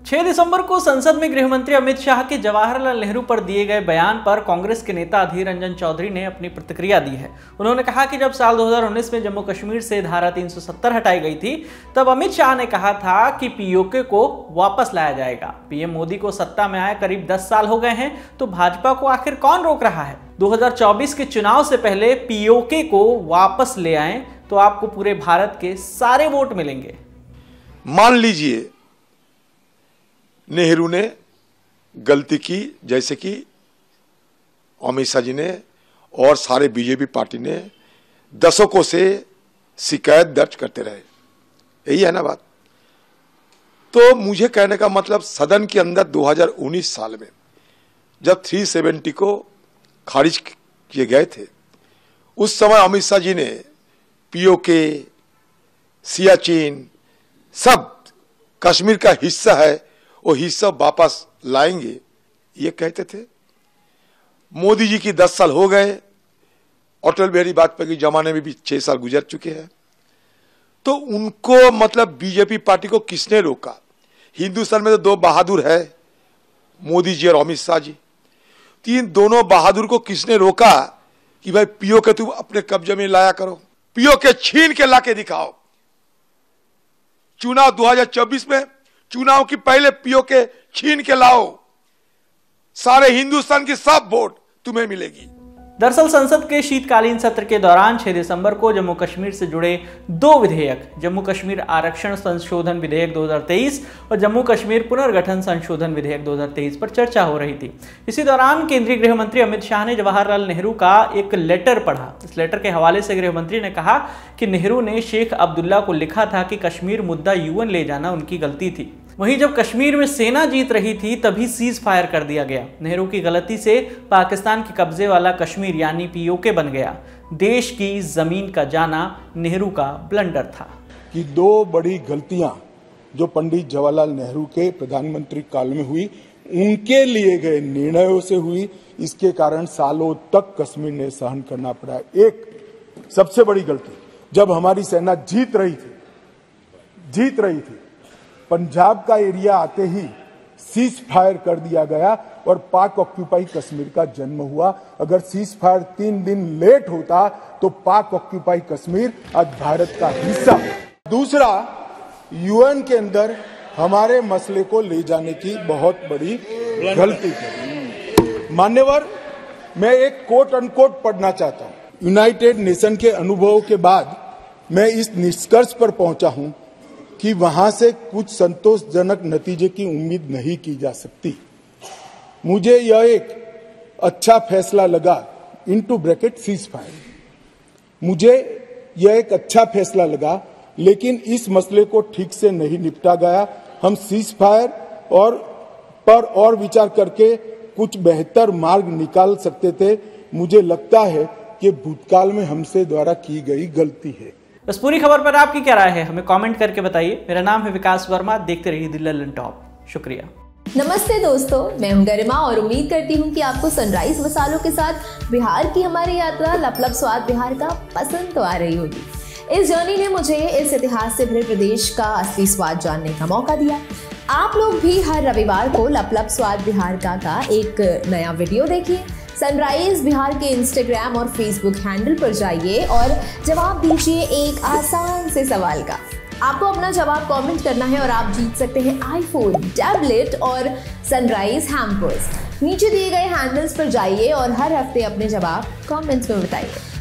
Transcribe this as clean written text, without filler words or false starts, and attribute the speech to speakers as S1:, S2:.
S1: 6 दिसंबर को संसद में गृह मंत्री अमित शाह के जवाहरलाल नेहरू पर दिए गए बयान पर कांग्रेस के नेता अधीर रंजन चौधरी ने अपनी प्रतिक्रिया दी है। उन्होंने कहा कि जब साल 2019 में जम्मू कश्मीर से धारा 370 हटाई गई थी, तब अमित शाह ने कहा था कि पीओके को वापस लाया जाएगा। पीएम मोदी को सत्ता में आए करीब 10 साल हो गए हैं, तो भाजपा को आखिर कौन रोक रहा है? 2024 के चुनाव से पहले पीओके को वापस ले आएं तो आपको पूरे भारत के सारे वोट मिलेंगे।
S2: मान लीजिए नेहरू ने गलती की, जैसे कि अमित शाह जी ने और सारे बीजेपी पार्टी ने दशकों से शिकायत दर्ज करते रहे। यही है ना बात। तो मुझे कहने का मतलब, सदन के अंदर 2019 साल में जब 370 को खारिज किए गए थे, उस समय अमित शाह जी ने पीओके, सियाचिन, सब कश्मीर का हिस्सा है, वो हिस्सा वापस लाएंगे, ये कहते थे। मोदी जी की 10 साल हो गए, अटल बिहारी वाजपेयी के जमाने में भी 6 साल गुजर चुके हैं। तो उनको मतलब बीजेपी पार्टी को किसने रोका? हिंदुस्तान में तो 2 बहादुर है, मोदी जी और अमित शाह जी। तीन दोनों बहादुर को किसने रोका कि भाई पीओके तुम अपने कब्जे में लाया करो, पीओके छीन के लाके दिखाओ। चुनाव 2024 में चुनाव की पहले पीओके छीन के लाओ, सारे हिंदुस्तान की सब वोट तुम्हें मिलेगी।
S1: दरअसल संसद के शीतकालीन सत्र के दौरान 6 दिसंबर को जम्मू कश्मीर से जुड़े 2 विधेयक, जम्मू कश्मीर आरक्षण संशोधन विधेयक 2023 और जम्मू कश्मीर पुनर्गठन संशोधन विधेयक 2023 पर चर्चा हो रही थी। इसी दौरान केंद्रीय गृह मंत्री अमित शाह ने जवाहरलाल नेहरू का एक लेटर पढ़ा। इस लेटर के हवाले से गृह मंत्री ने कहा कि नेहरू ने शेख अब्दुल्ला को लिखा था कि कश्मीर मुद्दा यूएन ले जाना उनकी गलती थी। वहीं जब कश्मीर में सेना जीत रही थी तभी सीज फायर कर दिया गया। नेहरू की गलती से पाकिस्तान के कब्जे वाला कश्मीर यानी पीओके बन गया। देश की जमीन का जाना नेहरू का ब्लंडर था।
S3: कि 2 बड़ी गलतियां जो पंडित जवाहरलाल नेहरू के प्रधानमंत्री काल में हुई, उनके लिए गए निर्णयों से हुई। इसके कारण सालों तक कश्मीर ने सहन करना पड़ा। एक सबसे बड़ी गलती, जब हमारी सेना जीत रही थी, पंजाब का एरिया आते ही सीज फायर कर दिया गया और पाक ऑक्यूपाई कश्मीर का जन्म हुआ। अगर सीज फायर 3 दिन लेट होता तो पाक ऑक्यूपाई कश्मीर आज भारत का हिस्सा। दूसरा, यूएन के अंदर हमारे मसले को ले जाने की बहुत बड़ी गलती थी। मान्यवर, मैं एक कोट अनकोट पढ़ना चाहता हूं। यूनाइटेड नेशन के अनुभवों के बाद मैं इस निष्कर्ष पर पहुंचा हूं कि वहां से कुछ संतोषजनक नतीजे की उम्मीद नहीं की जा सकती। मुझे यह एक अच्छा फैसला लगा, इनटू ब्रैकेट सीज फायर, मुझे यह एक अच्छा फैसला लगा, लेकिन इस मसले को ठीक से नहीं निपटा गया। हम सीज फायर और विचार करके कुछ बेहतर मार्ग निकाल सकते थे। मुझे लगता है कि भूतकाल में हमसे द्वारा की गई गलती है।
S1: बस पूरी खबर पर आपकी क्या राय है, हमें कमेंट करके बताइए। मेरा नाम है विकास वर्मा, देखते रहिए द लल्लन टॉप। शुक्रिया।
S4: नमस्ते दोस्तों, मैं हूं गरिमा और उम्मीद करती हूं कि आपको सनराइज मसालों के साथ बिहार की हमारी यात्रा लपलप स्वाद बिहार का पसंद तो आ रही होगी। इस जर्नी ने मुझे इस इतिहास से भरे प्रदेश का असली स्वाद जानने का मौका दिया। आप लोग भी हर रविवार को लपलप स्वाद बिहार का एक नया वीडियो देखिए। सनराइज बिहार के इंस्टाग्राम और फेसबुक हैंडल पर जाइए और जवाब दीजिए एक आसान से सवाल का। आपको अपना जवाब कमेंट करना है और आप जीत सकते हैं आईफोन, टैबलेट और सनराइज हैम्पर्स। नीचे दिए गए हैंडल्स पर जाइए और हर हफ्ते अपने जवाब कमेंट्स में बताइए।